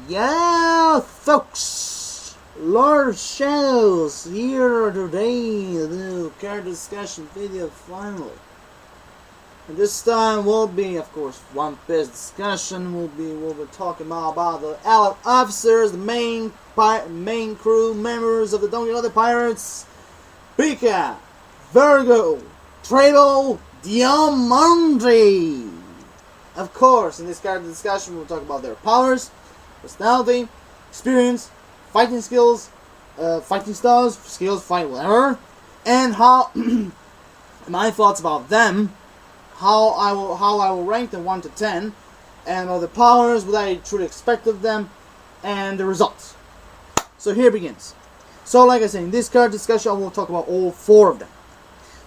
Yeah, folks, Lord Shadows here today, the new character discussion video finally. And this time will be, of course, One Piece discussion. We'll be talking about the allied officers, the main crew members of the Don't Get Other Pirates, Pica, Vergo, Trebol, Diamante. Of course, in this character discussion, we'll talk about their powers, personality, experience, fighting skills, fighting styles, fight whatever, and how my thoughts about them, how I will rank them 1 to 10, and all the powers, what I truly expect of them, and the results. So here begins. So like I said, in this character discussion, I will talk about all 4 of them.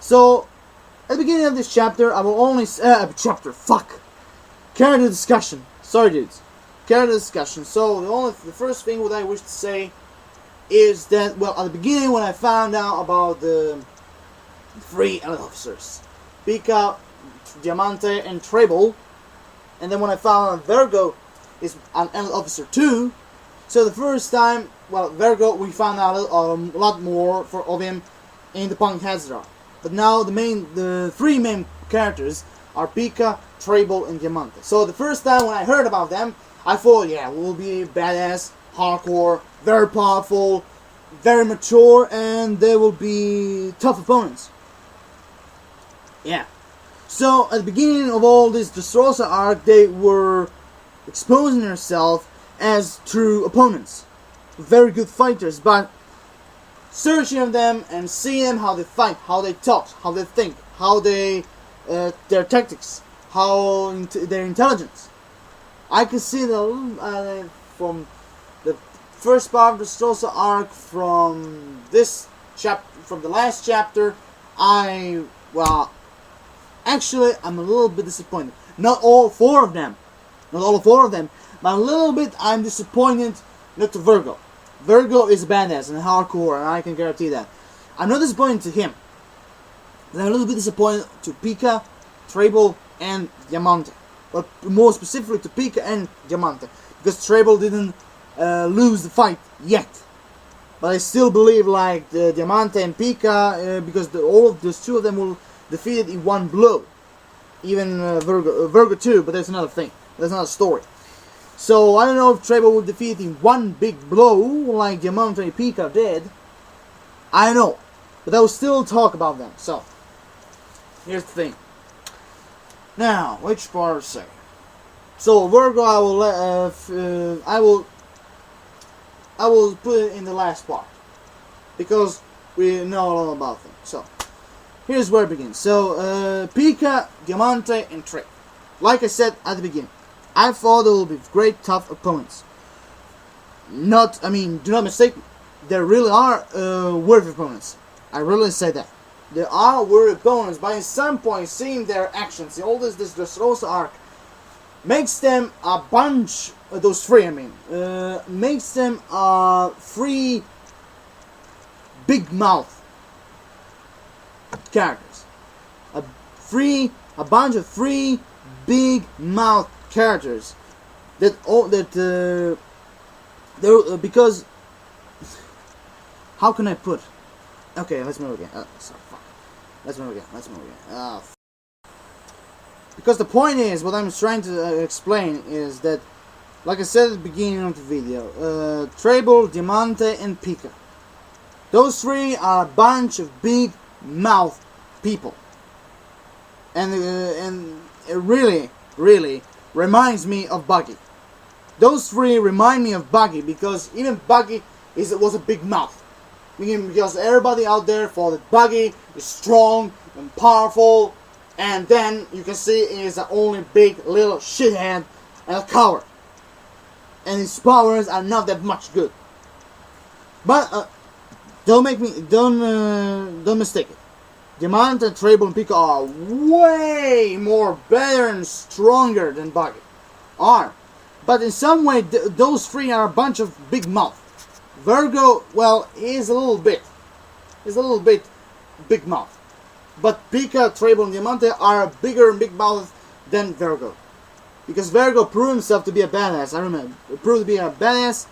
So at the beginning of this chapter, I will only character discussion. Sorry, dudes. Character discussion. So the first thing what I wish to say is that, well, at the beginning when I found out about the 3 allied officers, Pica, Diamante, and Trebol, and then when I found out Vergo is an allied officer too, so the first time, well, Vergo, we found out a lot more of him in the Punk Hazard. But now the 3 main characters are Pica, Trebol, and Diamante. So the first time when I heard about them, I thought, yeah, we'll be badass, hardcore, very powerful, very mature, and they will be tough opponents. Yeah. So at the beginning of all this Dressrosa arc, they were exposing themselves as true opponents, very good fighters, but searching of them and seeing them, how they fight, how they talk, how they think, how they their tactics, their intelligence. I can see from the first part of the Dressrosa arc, from the last chapter, actually I'm a little bit disappointed. Not all 4 of them, but a little bit I'm disappointed not to Vergo. Vergo is a badass and hardcore, and I can guarantee that. I'm not disappointed to him, but I'm a little bit disappointed to Pica, Trebol, and Diamante. But more specifically to Pica and Diamante, because Trebol didn't lose the fight yet. But I still believe like Diamante and Pica, because all of those 2 of them will defeat it in one blow. Even Vergo too, but that's another thing. That's another story. So I don't know if Trebol will defeat it in one big blow like Diamante and Pica did. I don't know, but I will still talk about them. So here's the thing. Now, which part to say? So Vergo, I will put it in the last part because we know all about them. So here's where it begins. So Pica, Diamante, and Trebol. Like I said at the beginning, I thought they will be great tough opponents. Do not mistake me. They really are worthy opponents. I really say that. They are worthy opponents, but at some point, seeing their actions, all this Dressrosa arc, makes them a bunch, those 3 makes them 3 big mouth characters. A bunch of 3 big mouth characters because how can I put? Okay, let's move again. Let's move again. Because the point is, what I'm trying to explain is that, like I said at the beginning of the video, Trebol, Diamante, and Pica. Those 3 are a bunch of big mouth people, and it really reminds me of Buggy. Those 3 remind me of Buggy because even Buggy was a big mouth. Because everybody out there thought that Buggy is strong and powerful, and then you can see he is the only big little shithead and a coward, and his powers are not that much good. But don't mistake it. Diamante, Trebol, and Pica are way more better and stronger than Buggy but in some way those 3 are a bunch of big mouth. Vergo, well, is a little bit big mouth, but Pica, Trebol, and Diamante are bigger and big mouth than Vergo. because Vergo proved himself to be a badass. I remember, proved to be a badass,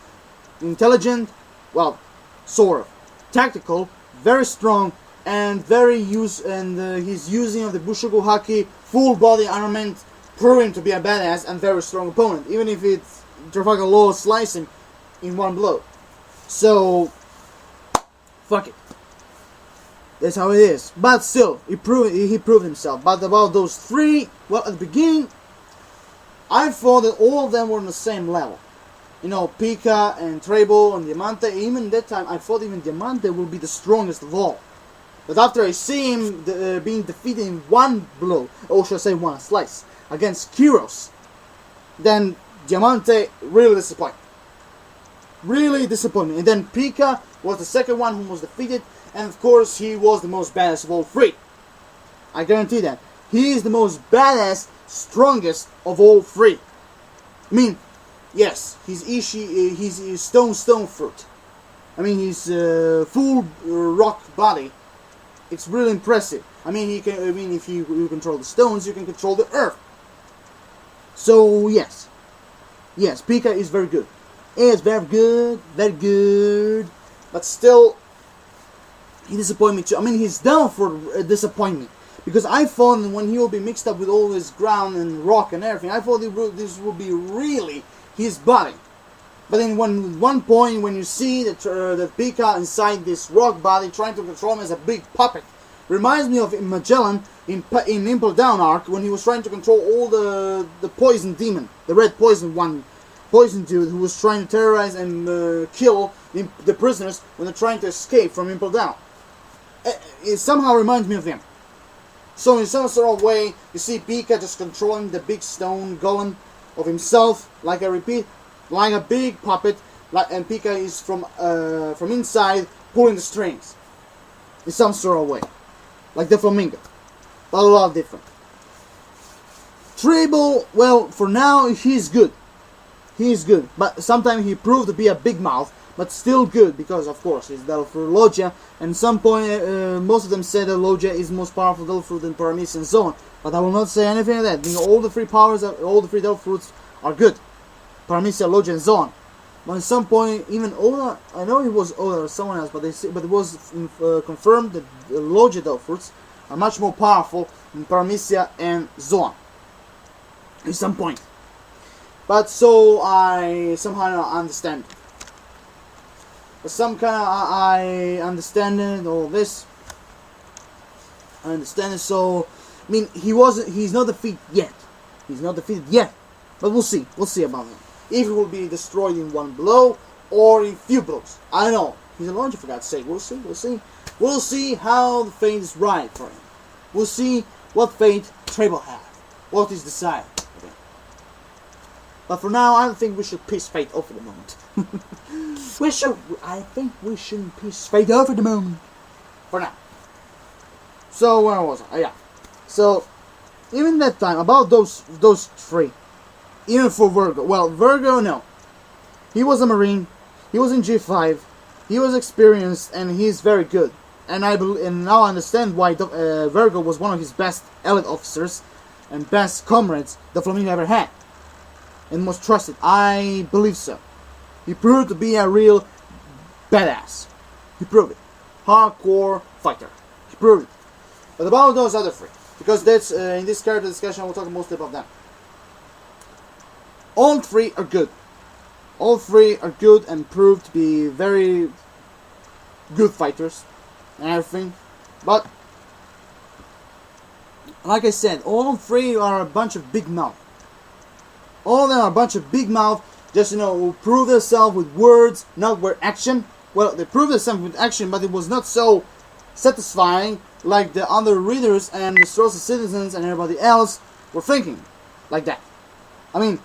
intelligent, well, sort of, tactical, very strong, and his using of the Bushoku Haki full body armament, proving to be a badass and very strong opponent, even if it's Trafalgar Law slice him in one blow. So, fuck it. That's how it is. But still, he proved himself. But about those three, well, at the beginning, I thought that all of them were on the same level. You know, Pica and Trebol and Diamante. Even that time, I thought even Diamante will be the strongest of all. But after I see him being defeated in one blow, or should I say one slice, against Kyros, then Diamante really disappointed. Really disappointed. And then Pica was the second one who was defeated. And of course, he was the most badass of all three. I guarantee that. He is the most badass, strongest of all three. I mean, yes, he's stone fruit. I mean, his full rock body. It's really impressive. I mean, if you control the stones, you can control the earth. So yes, Pica is very good. It's very good. But still, he disappointed me too. I mean, he's down for disappointment. Because I thought when he will be mixed up with all this ground and rock and everything, I thought this would be really his body. But then one point when you see that Pica inside this rock body trying to control him as a big puppet, reminds me of Magellan in Impel Down arc when he was trying to control all the poison demon, the red poison dude who was trying to terrorize and kill the prisoners when they're trying to escape from Impel Down. It somehow reminds me of him. So in some sort of way, you see Pica just controlling the big stone golem of himself, like I repeat, like a big puppet, and Pica is from inside pulling the strings in some sort of way, like the flamingo, but a lot different. Trebol, well, for now he's good. He's good, but sometimes he proved to be a big mouth, but still good because, of course, he's Devil Fruit Logia, and at some point, most of them said that Logia is most powerful Devil Fruit than Paramecia and so on. But I will not say anything like that. All the three powers, all the three Devil Fruits are good. Paramecia, Logia, and so on. But at some point, even Oda, I know it was Oda or someone else, but it was confirmed that the Logia Devil Fruits are much more powerful than Paramecia and Zoan. At some point. But so I somehow understand. But some kind of I understand it, all this. I understand it. So I mean, he's not defeated yet. He's not defeated yet. But we'll see. We'll see about him. If he will be destroyed in one blow or in few blows. I don't know. He's a launcher, for God's sake. We'll see. We'll see. We'll see how the fate is right for him. We'll see what fate Trebol has. What is decided. But for now, I don't think we should piss fate off at the moment. I think we should piss fate off at the moment. For now. So where was I? Yeah. So even that time, about those three, even for Vergo. Well, Vergo, no. He was a Marine. He was in G5. He was experienced, and he's very good. And now I understand why Vergo was one of his best elite officers and best comrades the Flamingo ever had. And most trusted. I believe so. He proved to be a real badass. He proved it. Hardcore fighter. He proved it. But about those other three, because that's in this character discussion, I will talk mostly about them. All three are good. All three are good and proved to be very good fighters and everything. But like I said, all three are a bunch of big mouth. All of them are a bunch of big mouth, just, who prove themselves with words, not with action. Well, they proved themselves with action, but it was not so satisfying like the other readers and the Source of Citizens and everybody else were thinking. Like that. I mean,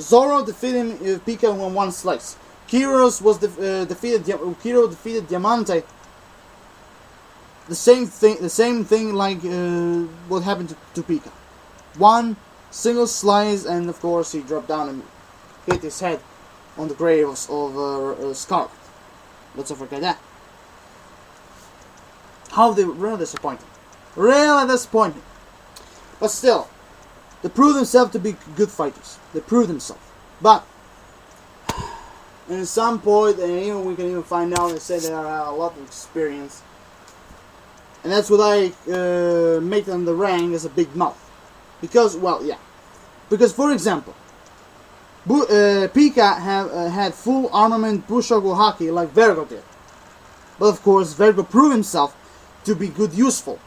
Zoro defeated Pica in one slice. Kyros was defeated Diamante. The same thing like what happened to Pica. One single slice, and of course he dropped down and hit his head on the grave of Scarlet. Let's not forget that. How they really disappointing. Really disappointing. But still, They prove themselves to be good fighters. They prove themselves. But at some point, and even we can even find out, they say they have a lot of experience. And that's what I make them the rank as a big mouth. Because, well, yeah. Because, for example, Pica had full armament Bushoku Haki like Vergo did. But of course, Vergo proved himself to be good useful.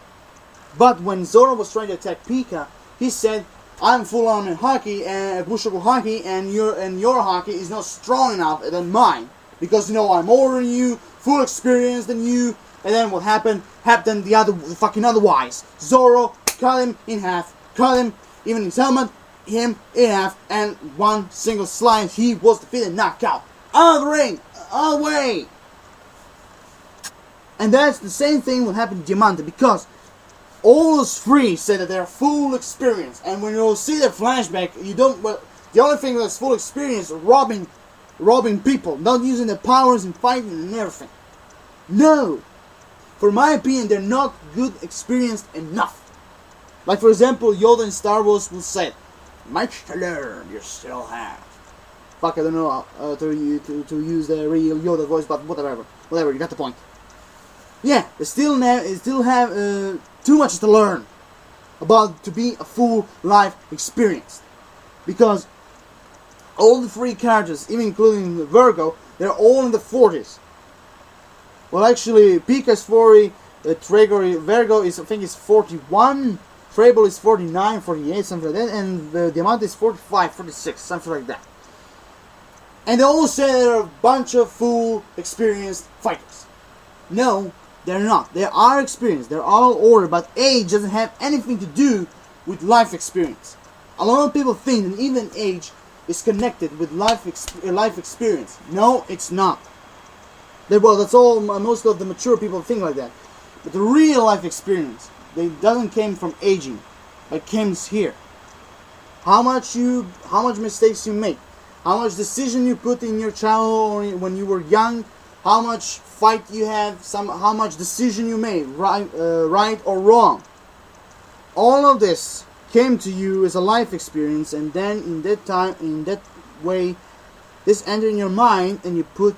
But when Zoro was trying to attack Pica, he said, I'm full armament Haki and Bushoku Haki, and your Haki is not strong enough than mine. Because, you know, I'm older than you, full experience than you. And then what happened? Happened the fucking otherwise. Zoro cut him in half, cut him, even his helmet, him in half, and one single slice, he was defeated, knockout. Out of the ring, out of the way. And that's the same thing what happened to Diamante, because all those three say that they're full experience, and when you see their flashback, you don't. Well, the only thing that's full experience is robbing people, not using their powers and fighting and everything. No. For my opinion, they're not good experienced enough. Like, for example, Yoda in Star Wars will say, much to learn you still have. Fuck, I don't know to use the real Yoda voice, but whatever, you got the point. Yeah, they still have too much to learn about to be a full life experience. Because all the three characters, even including Vergo, they're all in the 40s. Well, actually, Pica is 40, Vergo is, I think, is 41, Trebol is 49, 48, something like that, and Diamante is 45, 46, something like that. And they all say they're a bunch of full, experienced fighters. No, they're not. They are experienced, they're all older, but age doesn't have anything to do with life experience. A lot of people think that even age is connected with life experience. No, it's not. Well, that's all. Most of the mature people think like that. But the real life experience, doesn't came from aging. It comes here. How much mistakes you make, how much decision you put in your childhood or when you were young, how much fight you have, how much decision you made, right or wrong. All of this came to you as a life experience, and then in that way, this entered in your mind, and you put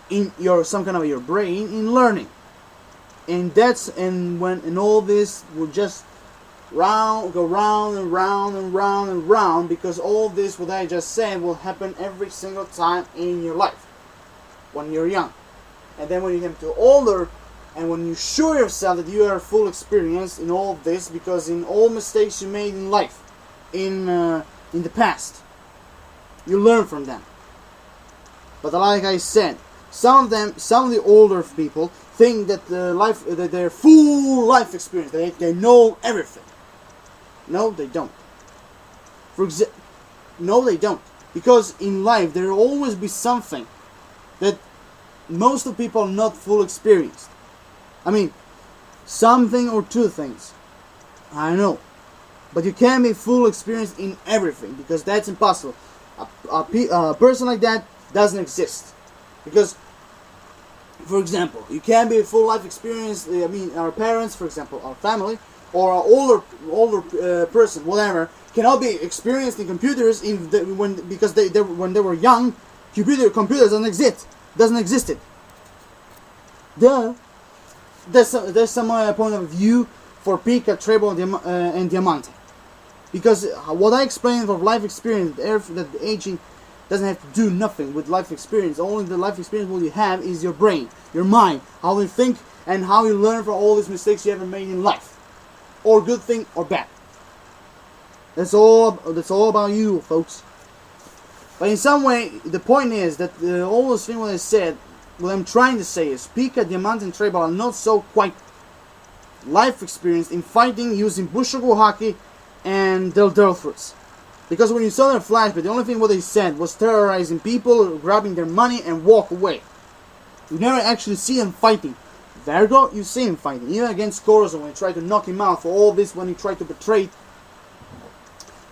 in some kind of your brain in learning, and all this will just go round and round and round and round, because all this what I just said will happen every single time in your life when you're young, and then when you get to older, and when you show yourself that you are full experience in all of this, because in all mistakes you made in life, in the past, you learn from them. But like I said, some of the older people think that their full life experience, they know everything. No, they don't. No, they don't. Because in life there will always be something that most of the people are not full experienced. I mean, something or two things. I know. But you can't be full experienced in everything, because that's impossible. A person like that doesn't exist. Because, for example, you can't be a full life experience. I mean, our parents, for example, our family, or an older person, whatever, cannot be experienced in computers because when they were young, computers doesn't exist. Duh. There's some point of view for Pica, Trebol, and Diamante, because what I explained for life experience, that aging doesn't have to do nothing with life experience. Only the life experience what you have is your brain, your mind, how you think, and how you learn from all these mistakes you ever made in life, or good thing or bad. That's all about you, folks. But in some way, the point is that all those things what I said, what I'm trying to say is Pica, Diamante, and Trebol are not so quite life experienced in fighting using Bushoku Haki and Delthrus. Because when you saw their flashback, the only thing what they said was terrorizing people, grabbing their money, and walk away. You never actually see them fighting. Vergo, you see him fighting, even against Corazon when he tried to knock him out for all this, when he tried to betray.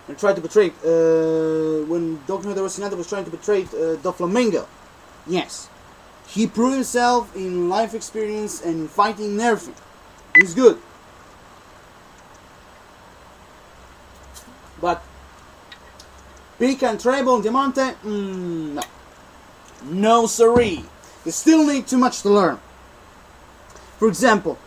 When Dr. Rocinante was trying to betray Doflamingo. Yes. He proved himself in life experience and fighting and everything. He's good. But Pica and Trebol and Diamante, no. No siree. You still need too much to learn. For example,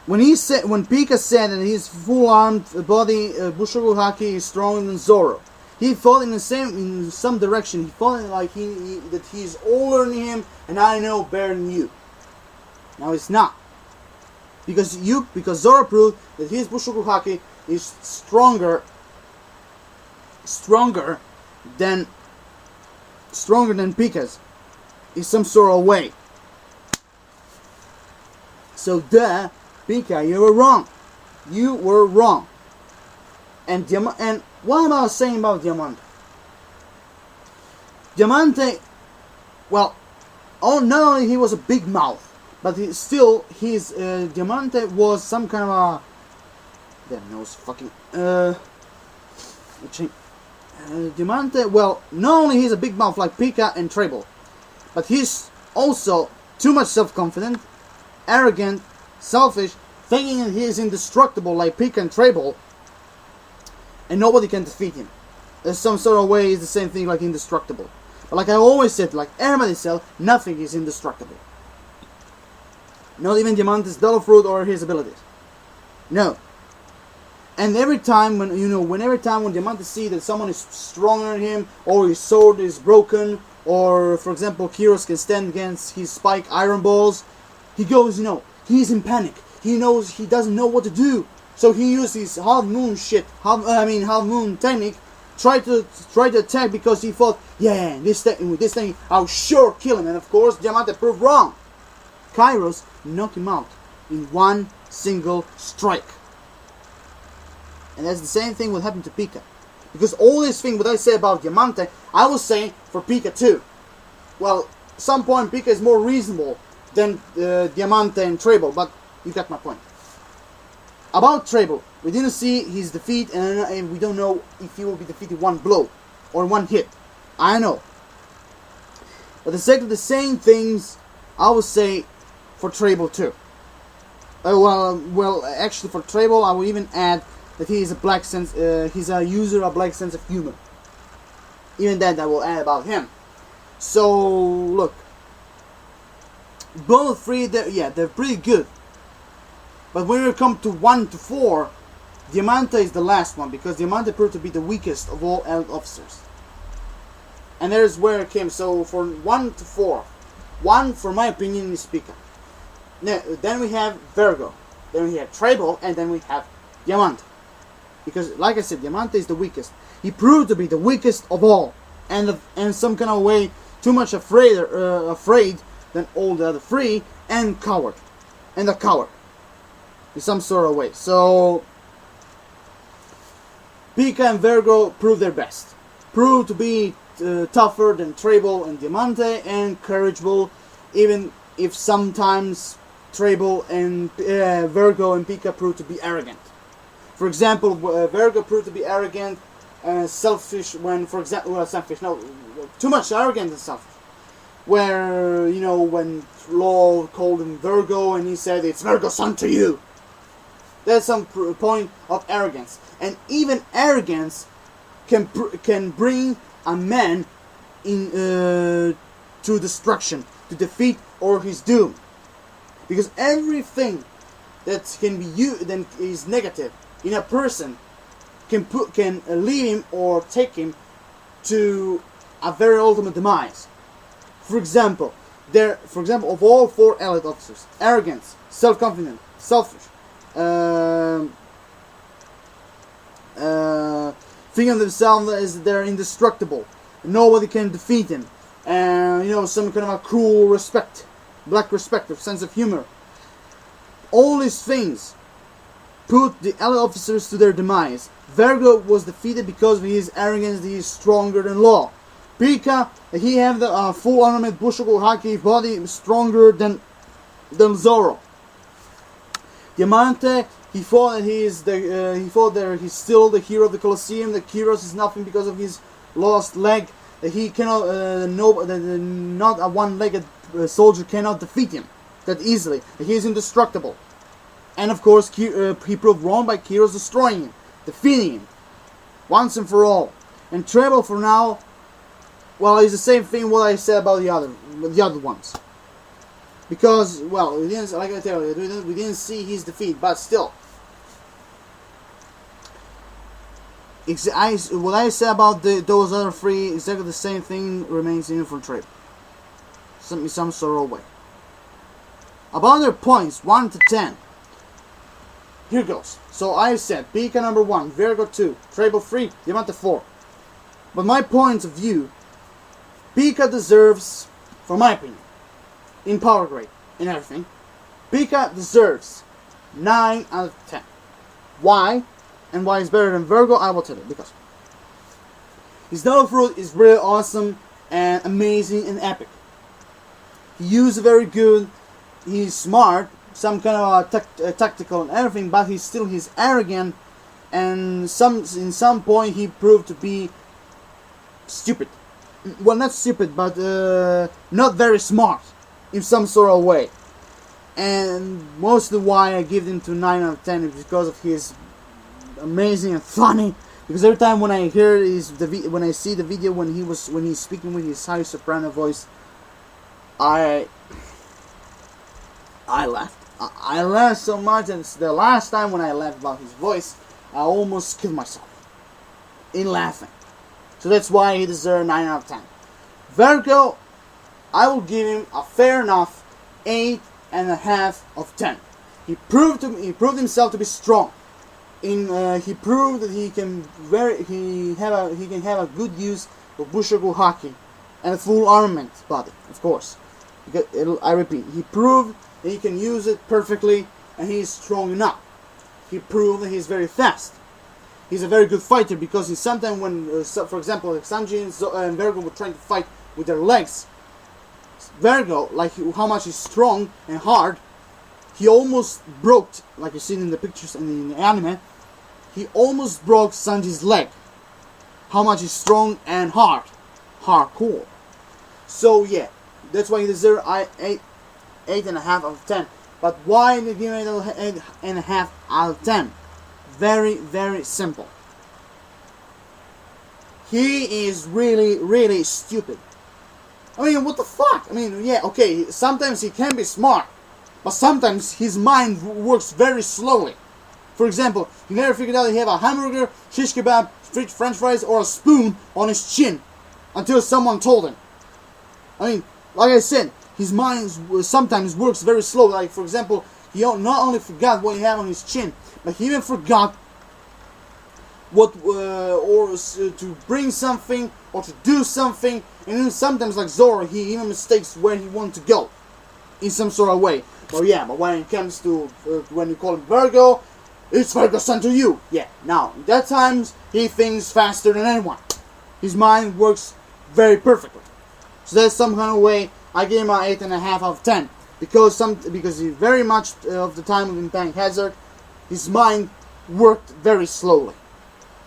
when Pica said that his full-armed body Bushoku Haki is stronger than Zoro, he thought in some direction. He thought like that he's older than him, and I know better than you. Now it's not, because Zoro proved that his Bushoku Haki is stronger than Pica's in some sort of way. So Pica, you were wrong. You were wrong. And what am I saying about Diamante? Diamante, well, not only he was a big mouth, but his Diamante was some kind of a damn nose fucking Diamante. Well, not only he's a big mouth like Pica and Trebol, but he's also too much self-confident, arrogant, selfish, thinking that he is indestructible like Pica and Trebol, and nobody can defeat him. There's some sort of way, it's the same thing like indestructible. But like I always said, like everybody said, nothing is indestructible. Not even Diamante's Devil Fruit or his abilities. No. And every time when Diamante see that someone is stronger than him, or his sword is broken, or for example Kiros can stand against his spike iron balls, he goes, he's in panic. He doesn't know what to do. So he uses half moon technique, try to attack because he thought, with this thing I'll sure kill him. And of course Diamante proved wrong. Kairos knocked him out in one single strike. And that's the same thing what happened to Pica. Because all this thing what I say about Diamante, I was saying for Pica too. Well, at some point Pica is more reasonable than Diamante and Trebol, but you got my point. About Trebol, we didn't see his defeat, and we don't know if he will be defeated one blow or one hit. I know. But the same things I would say for Trebol too. Well, actually for Trebol I will even add that he is he's a user of black sense of humor. Even that I will add about him. So look, both three, they're pretty good. But when we come to 1 to 4, Diamante is the last one, because Diamante proved to be the weakest of all elite officers. And there's where it came. So for 1 to 4, 1 for my opinion is Pica. Then we have Vergo, then we have Trebol, and then we have Diamante. Because like I said, Diamante is the weakest. He proved to be the weakest of all, and some kind of way too much afraid than all the other three, and coward, and a coward in some sort of way. So Pica and Vergo proved their best, proved to be tougher than Trebol and Diamante, and courageable, even if sometimes Trebol and Vergo and Pica proved to be arrogant. For example, Vergo proved to be arrogant and selfish when, for example, too much arrogant and selfish. Where, when Law called him Vergo and he said, "It's Vergo's son to you." That's some point of arrogance. And even arrogance can bring a man to destruction, to defeat or his doom. Because everything that that is negative in a person can lead him or take him to a very ultimate demise. For example, of all 4 elite officers, arrogance, self-confident, selfish, thinking of themselves as they're indestructible, nobody can defeat them, and some kind of a cruel respect, black respect, or sense of humor. All these things put the elite officers to their demise. Vergo was defeated because of his arrogance. He is stronger than Law. Pica, he have the full armament Bushoku Haki body, stronger than Zoro. Diamante, he thought that he's still the hero of the Colosseum. That Kiros is nothing because of his lost leg. That he cannot, not a one-legged soldier cannot defeat him that easily. That he is indestructible. And of course, he proved wrong by Kiros destroying him, defeating him. once and for all. And Trebol for now, well, it's the same thing what I said about the other ones. Because, well, we didn't, like I tell you, we didn't see his defeat, but still. What I said about those other three, exactly the same thing remains even for Trebol. In some sort of way. About their points, 1 to 10. Here goes. So I said, Pica number 1, Vergo 2, Trebol 3, Diamante 4. But my point of view, Pica deserves, for my opinion, in power grade and everything, Pica deserves 9 out of 10. Why? And why it's better than Vergo, I will tell you. Because his Devil Fruit is really awesome and amazing and epic. He used very good. He's smart, some kind of tactical and everything, but he's arrogant, and in some point he proved to be stupid. Well, not stupid, but not very smart in some sort of way. And mostly why I give him to 9 out of 10 is because of his amazing and funny. Because every time when I hear when I see the video when he's speaking with his high soprano voice, I laughed. I laughed so much, and the last time when I laughed about his voice, I almost killed myself in laughing. So that's why he deserves 9 out of 10. Vergo, I will give him a fair enough 8.5 of 10. He proved himself to be strong. He proved that he can have a good use of Bushoku Haki and a full armament body, of course. Because I repeat, he proved that he can use it perfectly, and he is strong enough. He proved that he's very fast. He's a very good fighter, because he sometimes when, for example, Sanji and Vergo were trying to fight with their legs, Vergo, like how much he's strong and hard, he almost broke, like you see in the pictures in the anime, he almost broke Sanji's leg. How much he's strong and hardcore. So yeah, that's why he deserves 8.5 out of 10. But why did he give him 8.5 out of 10? Very, very simple. He is really, really stupid. I mean, what the fuck? I mean, yeah, okay, sometimes he can be smart, but sometimes his mind works very slowly. For example, he never figured out that he had a hamburger, shish kebab, french fries, or a spoon on his chin until someone told him. I mean, like I said, his mind sometimes works very slow. Like, for example, he not only forgot what he had on his chin, but he even forgot what to bring something or to do something. And then sometimes, like Zoro, he even mistakes where he wants to go in some sort of way. Well, yeah, but when it comes to when you call him Vergo, it's Vergo sent to you. Yeah, now at that times he thinks faster than anyone. His mind works very perfectly. So that's some kind of way I give him an 8.5 out of 10 because he very much of the time in Panic Hazard, his mind worked very slowly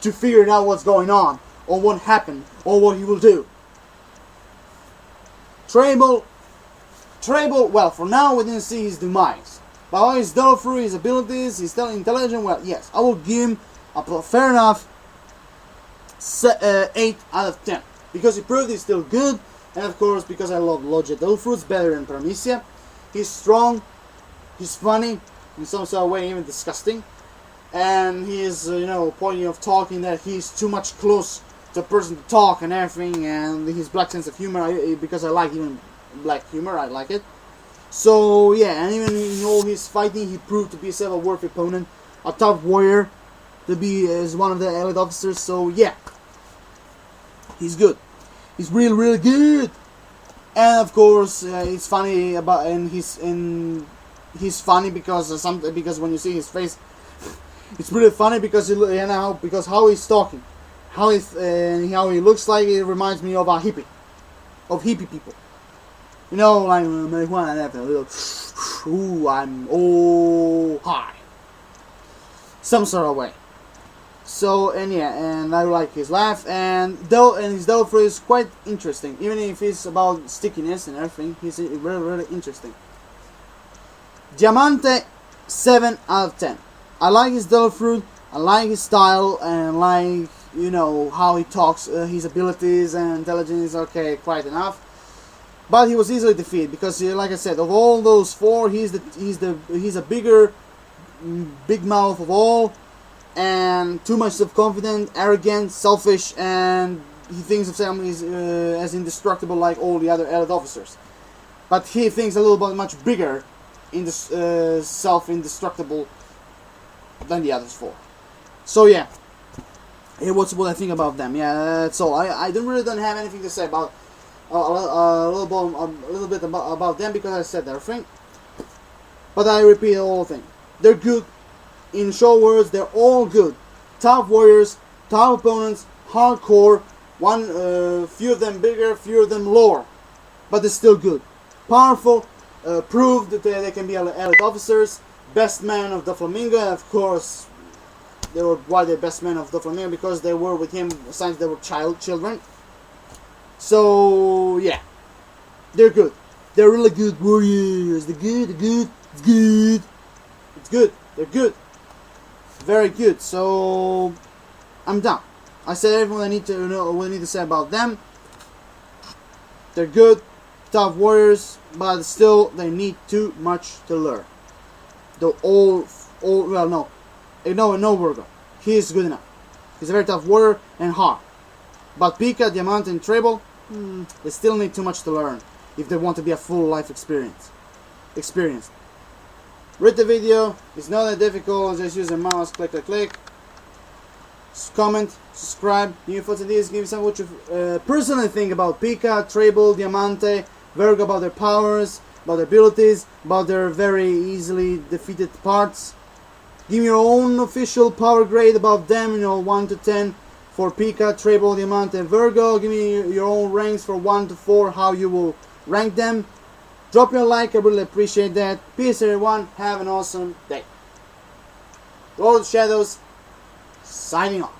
to figure out what's going on or what happened or what he will do. Trebol, well, for now we didn't see his demise. But how he's done through his abilities, he's still intelligent, well, yes, I will give him a fair enough 8 out of 10. Because he proved he's still good, and of course because I love Logia Delfruit's better than Paramecia. He's strong, he's funny, in some sort of way even disgusting. And he is, point of talking that he's too much close to a person to talk and everything, and his black sense of humor, because I like even black humor, I like it. So yeah, and even in all his fighting, he proved to be a worthy opponent, a tough warrior, to be as one of the elite officers. So yeah, he's good. He's really, really good. And of course, it's funny he's funny because when you see his face, it's really funny because because how he's talking, how he looks like, it reminds me of a hippie, people. Like marijuana and everything. Ooh, I'm high. Some sort of way. So, and I like his laugh, and his Delphi is quite interesting. Even if it's about stickiness and everything, he's really, really interesting. Diamante, 7 out of 10. I like his Delphi, I like his style, and I like you know how he talks, his abilities and intelligence. Okay, quite enough. But he was easily defeated because, like I said, of all those four, he's a bigger, big mouth of all, and too much self-confident, arrogant, selfish, and he thinks of himself as indestructible like all the other elite officers. But he thinks a little bit much bigger, self-indestructible than the others four. So yeah, what's what I think about them. Yeah, that's all. I don't have anything to say about a little bit about them because I said everything. But I repeat the whole thing. They're good. In short words, they're all good. Tough warriors, tough opponents, hardcore. Few of them bigger, few of them lower, but they're still good. Powerful, proved that they can be elite officers. Best man of the Flamingo, and of course, they were why the best man of the Flamingo because they were with him since they were children. So yeah, they're good. They're really good warriors. They're good. It's good. It's good. They're good. Very good. So I'm done. I said everything I need to know. What I need to say about them. They're good, tough warriors, but still they need too much to learn. The no Vergo. He is good enough. He's a very tough warrior and hard. But Pica, Diamante, and Trebol, they still need too much to learn if they want to be a full life experience. Read the video. It's not that difficult. Just use a mouse. Click. Comment, subscribe, new thoughts and ideas, give me some what you personally think about Pica, Trebol, Diamante, Vergo, about their powers, about their abilities, about their very easily defeated parts. Give me your own official power grade about them, 1 to 10 for Pica, Trebol, Diamante, and Vergo. Give me your own ranks for 1 to 4, how you will rank them. Drop your like, I really appreciate that. Peace everyone, have an awesome day. Lord of the Shadows, signing off.